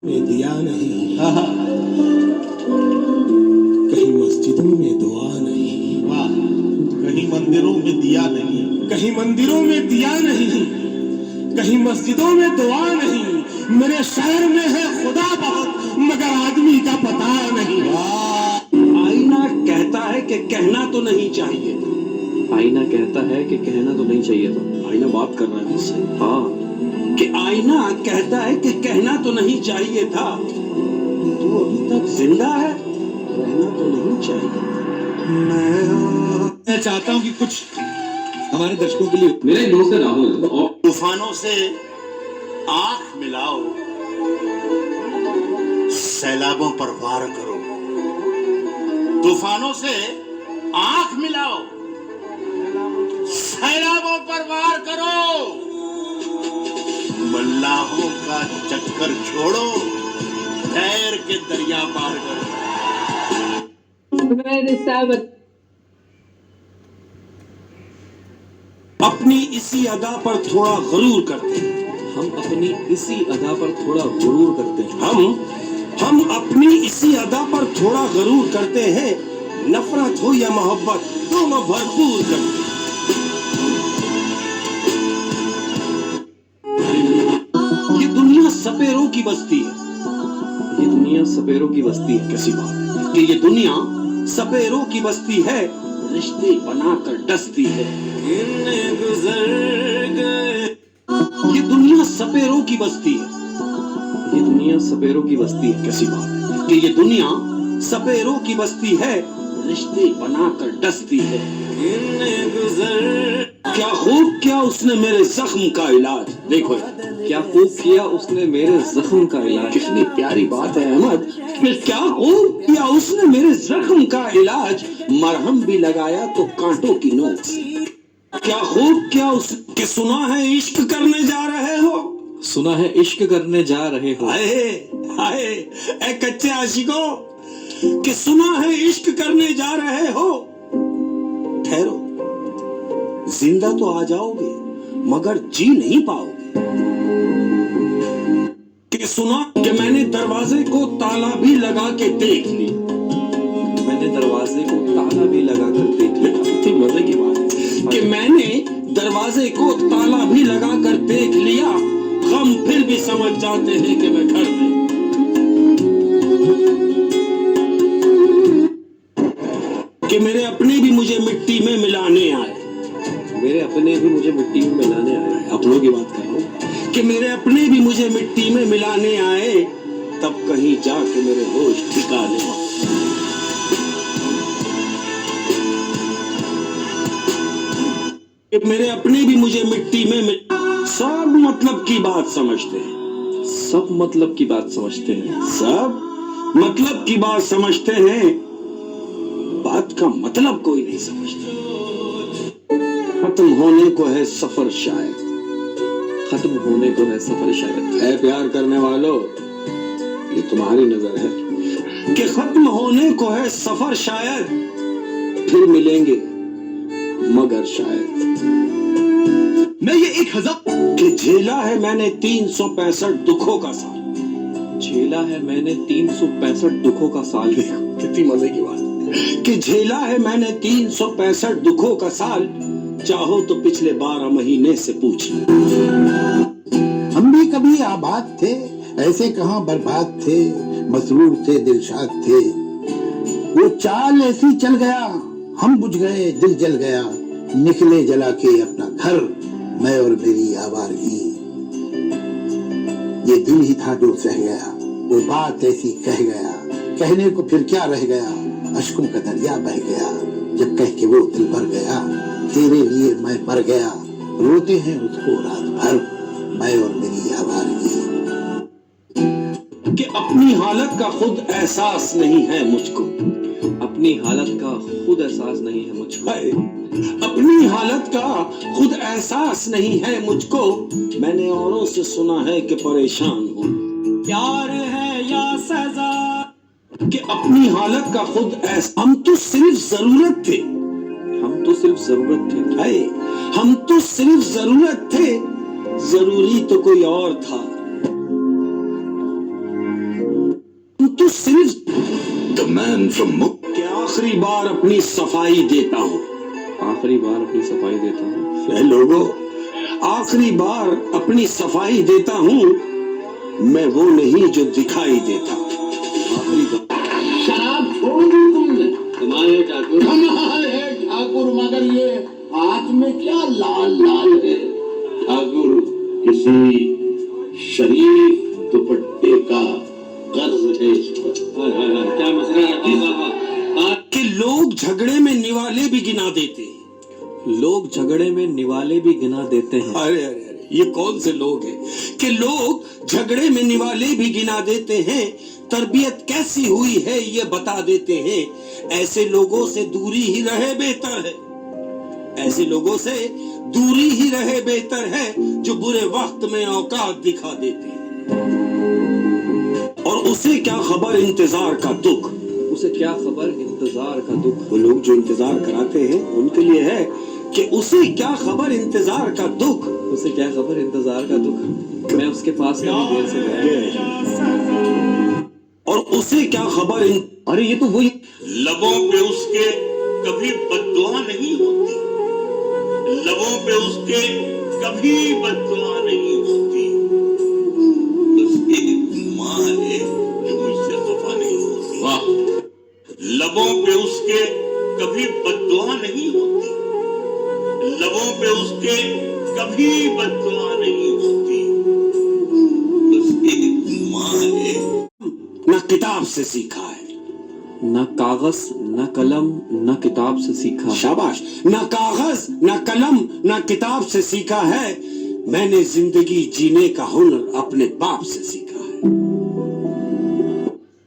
में दिया नहीं, कहीं मस्जिदों में दुआ नहीं, वाह, कहीं मंदिरों में दिया नहीं, कहीं मंदिरों में दिया नहीं, कहीं मस्जिदों में दुआ नहीं। मेरे शहर में है खुदा बहुत, मगर आदमी का पता नहीं। आईना कहता है कि कहना तो नहीं चाहिए। आईना कहता है कि कहना तो नहीं चाहिए था। आईना बात कर रहा है मुझसे। हाँ, कि आईना कहता है कि कहना तो नहीं चाहिए था। तू अभी तक जिंदा है, रहना तो नहीं चाहिए। मैं चाहता हूँ कि कुछ हमारे दर्शकों के लिए। मेरे एक दोस्त है राहुल, और तूफानों से आंख मिलाओ, सैलाबों पर वार करो। तूफानों से आंख मिलाओ, सैलाबों पर वार करो। मल्लाहों का चक्कर छोड़ो, तैर के दरिया पार करो। अपनी इसी अदा पर थोड़ा गरूर करते हैं। हम अपनी इसी अदा पर थोड़ा गुरूर करते हैं। हम अपनी इसी अदा पर थोड़ा गरूर करते हैं। नफरत हो या मोहब्बत, दोनों भरपूर करते हैं। ये दुनिया सपेरों की बस्ती है। ये दुनिया सपेरों की बस्ती है। कैसी बात है कि ये दुनिया सपेरों की बस्ती है, रिश्ते बनाकर डसती है। ये दुनिया सपेरों की बस्ती है। ये दुनिया सपेरों की बस्ती है। कैसी बात है कि ये दुनिया सपेरों की बस्ती है, रिश्ते बनाकर डसती है। क्या खूब किया उसने मेरे जख्म का इलाज। देखो क्या खूब किया उसने मेरे जख्म का इलाज। कितनी प्यारी बात है अहमद। क्या खूब किया उसने मेरे जख्म का इलाज, मरहम भी लगाया तो कांटों की नोक से। क्या खूब किया उसके सुना है इश्क करने जा रहे हो। सुना है इश्क करने जा रहे हो। हाय हाय ए कच्चे आशिकों, कि सुना है इश्क करने जा रहे हो। ठहरो, जिंदा तो आ जाओगे मगर जी नहीं पाओगे। कि सुना कि मैंने दरवाजे को ताला भी लगा के देख लिया। मैंने दरवाजे को ताला भी लगा कर देख लिया। कितनी मजे की बात है कि मैंने दरवाजे को ताला भी लगा कर देख लिया। गम फिर भी समझ जाते हैं कि मैं घर में। कि मेरे अपने भी मुझे मिट्टी में मिलाने आए। मेरे अपने भी मुझे मिट्टी में मिलाने आए। अपनों की बात कर रहा हूँ कि मेरे अपने भी मुझे मिट्टी में मिलाने आए, तब कहीं जाके मेरे होश ठिकाने आए। कि मेरे अपने भी मुझे मिट्टी में सब मतलब की बात समझते हैं। सब मतलब की बात समझते हैं। सब मतलब की बात समझते हैं, बात का मतलब कोई नहीं समझता। खत्म होने को है सफर शायद। खत्म होने को है सफर शायद। है प्यार करने वालों, ये तुम्हारी नजर है कि खत्म होने को है सफर शायद, फिर मिलेंगे मगर शायद। मैं ये 1000 कि झेला है मैंने 365 दुखों का साल। झेला है मैंने 365 दुखों का साल। कितनी मजे की बात है कि झेला है मैंने 365 दुखों का साल। चाहो तो पिछले 12 महीने से पूछ लो। हम भी कभी आबाद थे, ऐसे कहाँ बर्बाद थे, मसरूर थे दिलशाद थे। वो चाल ऐसी चल गया, हम बुझ गए दिल जल गया। निकले जला के अपना घर, मैं और मेरी आवारगी। ये दिल ही था जो सह गया, वो बात ऐसी कह गया। कहने को फिर क्या रह गया, अश्कों का दरिया बह गया। जब कह के वो दिल भर गया, तेरे लिए मैं मर गया। रोते हैं उसको रात भर, मैं और मेरी आवारगी। कि अपनी हालत का खुद एहसास नहीं है मुझको। अपनी हालत का खुद एहसास नहीं है मुझको। अपनी हालत का खुद एहसास नहीं है मुझको। मैंने औरों से सुना है कि परेशान हो, प्यार है या सजा। कि अपनी हालत का खुद एहसास। हम तो सिर्फ जरूरत थे। हम तो सिर्फ जरूरत थे। हम तो सिर्फ जरूरत थे, जरूरी तो कोई और था। تو صرف The man from کہ آخری بار اپنی صفائی دیتا ہوں. آخری بار اپنی صفائی دیتا ہوں. اے لوگو، آخری بار اپنی صفائی دیتا ہوں. میں وہ نہیں جو دکھائی دیتا. آخری بار شراب چھوڑ دی تم نے. ہمارے ٹھاکر کمال ہے ٹھاکر، مگر یہ ہاتھ میں کیا لال لال ہے؟ ٹھاکر، کسی شریف دوپٹے کا قرض ہے اس پر. کیا مسئلہ ہے کہ لوگ جھگڑے میں نوالے بھی گنا دیتے ہیں. لوگ جھگڑے میں نوالے بھی گنا دیتے ہیں. ارے ارے ارے، یہ کون سے لوگ ہیں کہ لوگ جھگڑے میں نوالے بھی گنا دیتے ہیں. تربیت کیسی ہوئی ہے یہ بتا دیتے ہیں. ایسے لوگوں سے دوری ہی رہے بہتر ہے. ایسے لوگوں سے دوری ہی رہے بہتر ہے جو برے وقت میں اوقات دکھا دیتے ہیں. اور اسے کیا خبر انتظار کا دکھ. اسے کیا خبر انتظار کا دکھ. وہ لوگ جو انتظار کراتے ہیں ان کے لیے ہے کہ اسے کیا خبر انتظار کا دکھ. اسے کیا خبر انتظار کا دکھ. میں اس کے پاس کبھی دیر سے گیا. اور اسے کیا خبر ارے یہ تو وہی لبوں پہ اس کے کبھی بددعا نہیں ہوتی. لبوں پہ اس کے کبھی بددعا نہیں ہوتی. بس ایک ماں ہے جو مجھ سے خفا نہیں ہوتی. واہ. لبوں پہ اس کے کبھی بددعا نہیں ہوتی. لبوں پہ اس کے کبھی بددعا نہیں ہوتی. بس ایک ماں ہے. نہ کتاب سے سیکھا ہے. نہ کاغذ نہ قلم نہ کتاب سے سیکھا. شاباش. نہ کاغذ نہ قلم نہ کتاب سے سیکھا ہے. میں نے زندگی جینے کا ہنر اپنے باپ سے سیکھا ہے.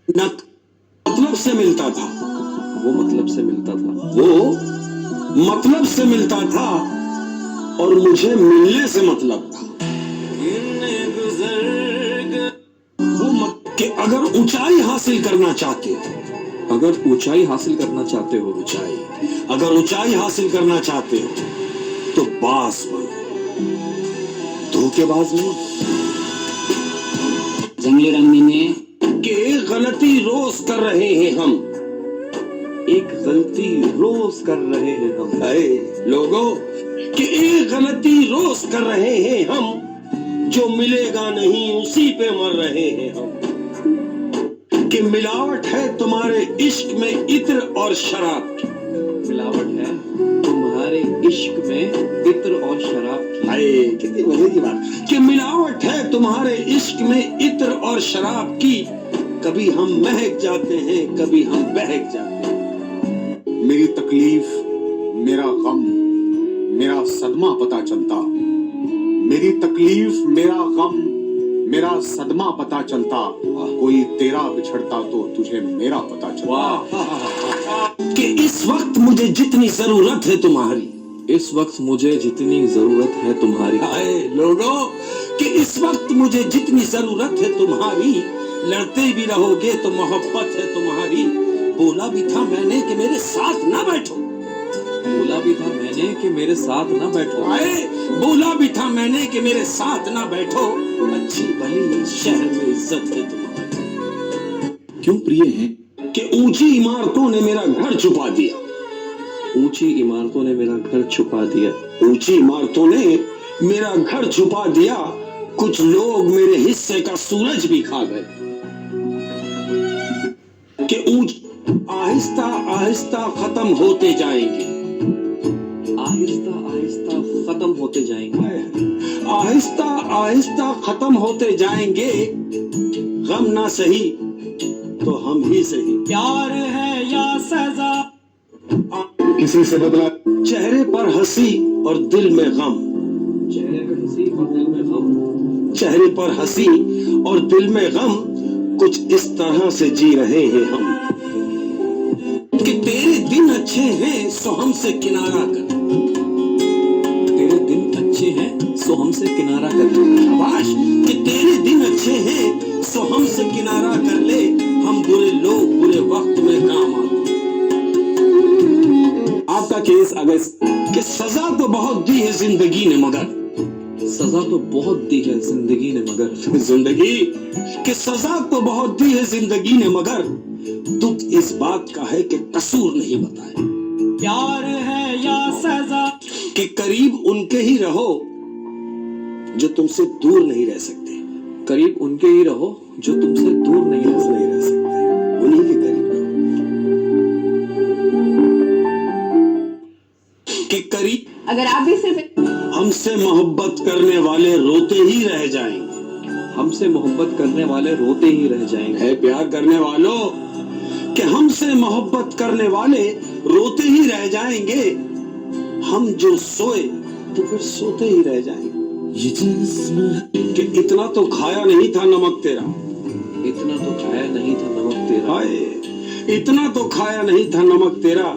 نہ مطلب سے ملتا تھا. وہ مطلب سے ملتا تھا. وہ مطلب سے ملتا تھا اور مجھے ملنے سے مطلب تھا. کہ اگر اونچائی حاصل کرنا چاہتے ہو. اگر اونچائی حاصل کرنا چاہتے ہو. اونچائی اگر اونچائی حاصل کرنا چاہتے ہو تو باز بنو، دھوکے باز نہیں. جنگلی رنگی نے کہ ایک غلطی روز کر رہے ہیں ہم. ایک غلطی روز کر رہے ہیں ہم. اے لوگو، کہ ایک غلطی روز کر رہے ہیں ہم. جو ملے گا نہیں اسی پہ مر رہے ہیں ہم. کہ ملاوٹ ہے تمہارے عشق میں عطر اور شراب کی. ملاوٹ ہے تمہارے عشق میں عطر اور شراب کی. ہائے کتنی مزے کی بات. کہ ملاوٹ ہے تمہارے عشق میں عطر اور شراب کی. کبھی ہم مہک جاتے ہیں کبھی ہم بہک جاتے ہیں. میری تکلیف، میرا غم، میرا صدمہ پتہ چلتا. میری تکلیف، میرا غم، میرا صدمہ پتہ چلتا. کوئی تیرا بچھڑتا تو تجھے میرا پتہ چلتا. کہ اس وقت مجھے جتنی ضرورت ہے تمہاری. اس وقت مجھے جتنی ضرورت ہے تمہاری. ہائے لوگو، کہ اس وقت مجھے جتنی ضرورت ہے تمہاری. لڑتے بھی رہو گے تو محبت ہے تمہاری. بولا بھی تھا میں نے کہ میرے ساتھ نہ بیٹھو. بولا بھی تھا میں نے کہ میرے ساتھ نہ بیٹھو. ہائے بولا بھی تھا میں نے کہ میرے ساتھ نہ بیٹھو. اچھی بھلی شہر میں عزت ہے تمہاری. کیوں پریے ہیں کہ اونچی عمارتوں نے میرا گھر چھپا دیا. اونچی عمارتوں نے میرا گھر چھپا دیا. اونچی عمارتوں نے میرا گھر چھپا دیا. کچھ لوگ میرے حصے کا سورج بھی کھا گئے. کہ آہستہ آہستہ ختم ہوتے جائیں گے. آہستہ آہستہ ختم ہوتے جائیں گے. آہستہ آہستہ ختم ہوتے جائیں گے. غم نہ سہی تو ہم ہی سہی. پیار ہے یا سزا. کسی سے بدلا. چہرے پر ہنسی اور دل میں غم. چہرے پہ ہنسی اور دل میں غم. چہرے پر ہنسی اور دل میں غم. کچھ اس طرح سے جی رہے ہیں ہم کہ تیرے دن اچھے ہیں سو ہم سے کنارہ کر. تیرے دن اچھے ہیں سو ہم سے کنارہ کر لے. شاباش. کہ تیرے دن اچھے ہیں سو ہم سے کنارہ کر لے. ہم برے لوگ برے وقت میں کام آتے. آپ کا کیس اگر کہ سزا تو بہت دی ہے زندگی نے مگر सजा तो बहुत दी है जिंदगी ने मगर जिंदगी कि सजा तो बहुत दी है जिंदगी ने मगर दुख इस बात का है कि कसूर नहीं बताया। प्यार है या सजा कि करीब उनके ही रहो जो तुमसे दूर नहीं रह सकते। करीब उनके ही रहो जो तुमसे दूर नहीं रह सकते। उन्हीं के करीब रहो। कि करीब अगर आप भी सिर्फ हमसे मोहब्बत करने वाले रोते ही रह जाएंगे। हमसे मोहब्बत करने वाले रोते ही रह जाएंगे। है प्यार करने वालों कि हमसे मोहब्बत करने वाले रोते ही रह जाएंगे। हम जो सोए तो फिर सोते ही रह जाएंगे। कि इतना तो खाया नहीं था नमक तेरा, इतना तो खाया नहीं था नमक तेरा, हाय इतना तो खाया नहीं था नमक तेरा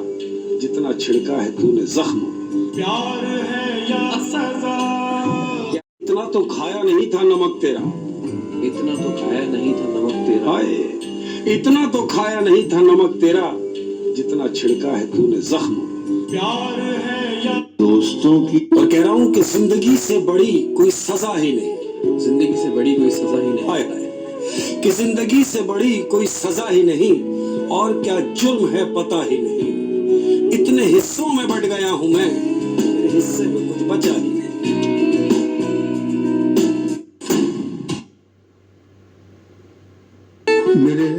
जितना छिड़का है तूने जख्म। प्यार है या सजा इतना तो खाया नहीं था नमक तेरा, इतना तो खाया नहीं था नमक तेरा, हाय इतना तो खाया नहीं था नमक तेरा जितना छिड़का है तूने जख्म। प्यार है या दोस्तों की और कह रहा हूं कि जिंदगी से बड़ी कोई सजा ही नहीं। जिंदगी से बड़ी कोई सजा ही नहीं। हाय हाय कि जिंदगी से बड़ी कोई सजा ही नहीं और क्या जुर्म है पता ही नहीं। इतने हिस्सों में बट गया हूं मैं, मेरे हिस्से में कुछ बचा ही नहीं। मेरे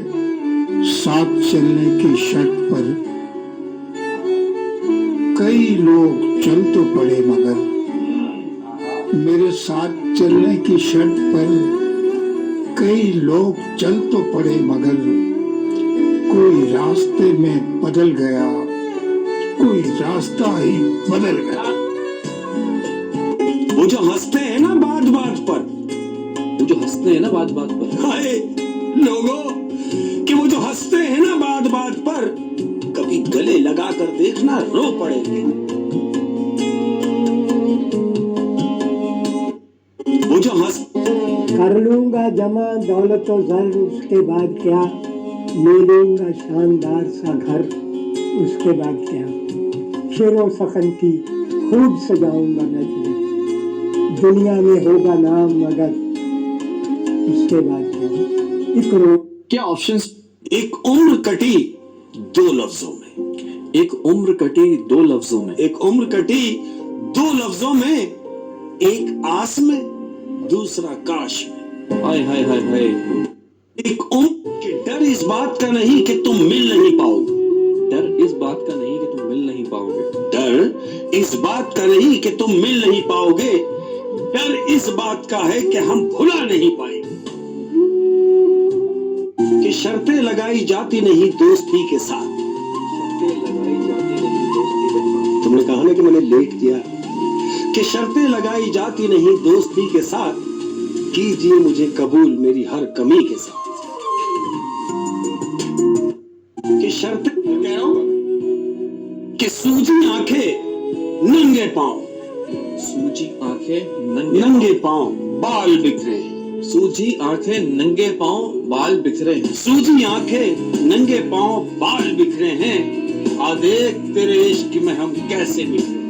साथ चलने की शर्त पर कई लोग चल तो पड़े मगर मेरे साथ चलने की शर्त पर कई लोग चल तो पड़े मगर कोई रास्ते में बदल गया, कोई रास्ता ही बदल गया। वो जो हंसते हैं ना बात बात पर, वो जो हंसते हैं ना बात बात पर, हाय लोगों कि वो जो हंसते हैं ना बात बात पर कभी गले लगा कर देखना रो पड़ेंगे। वो जो हंस कर लूंगा जमा दौलत और जर, उसके बाद क्या ले लूंगा शानदार सा घर, उसके बाद क्या शेरों सखन की खूब सजाऊंगा मैं तुझे, दुनिया में होगा नाम मगर उसके बाद क्या इकरो। क्या ऑप्शंस? एक उम्र कटी दो लफ्जों में, एक उम्र कटी दो लफ्जों में, एक उम्र कटी दो लफ्जों में, एक आस में दूसरा काश में। हाय हाय हाय हाय। एक उम्र के डर इस बात का नहीं कि तुम मिल नहीं पाओगे, डर इस बात का नहीं कि तुम मिल नहीं पाओगे, डर इस बात का नहीं कि तुम मिल नहीं पाओगे, डर इस बात का है कि हम भुला नहीं पाएंगे। कि शर्तें लगाई जाती नहीं दोस्ती के साथ, शर्तें लगाई जाती नहीं दोस्ती के साथ। तुमने कहा ना कि मैंने लेट किया, कि शर्तें लगाई जाती नहीं दोस्ती के साथ, कीजिए मुझे कबूल मेरी हर कमी के साथ। कि शर्तें कह रहा हूं कि सूजी आंखें नंगे पांव, सूजी आंखें नंगे पांव बाल बिखरे, सूजी आंखें नंगे पांव बाल बिखरे हैं, सूजी आंखें नंगे पांव बाल बिखरे हैं, आ देख तेरे इश्क में हम कैसे बिखरे।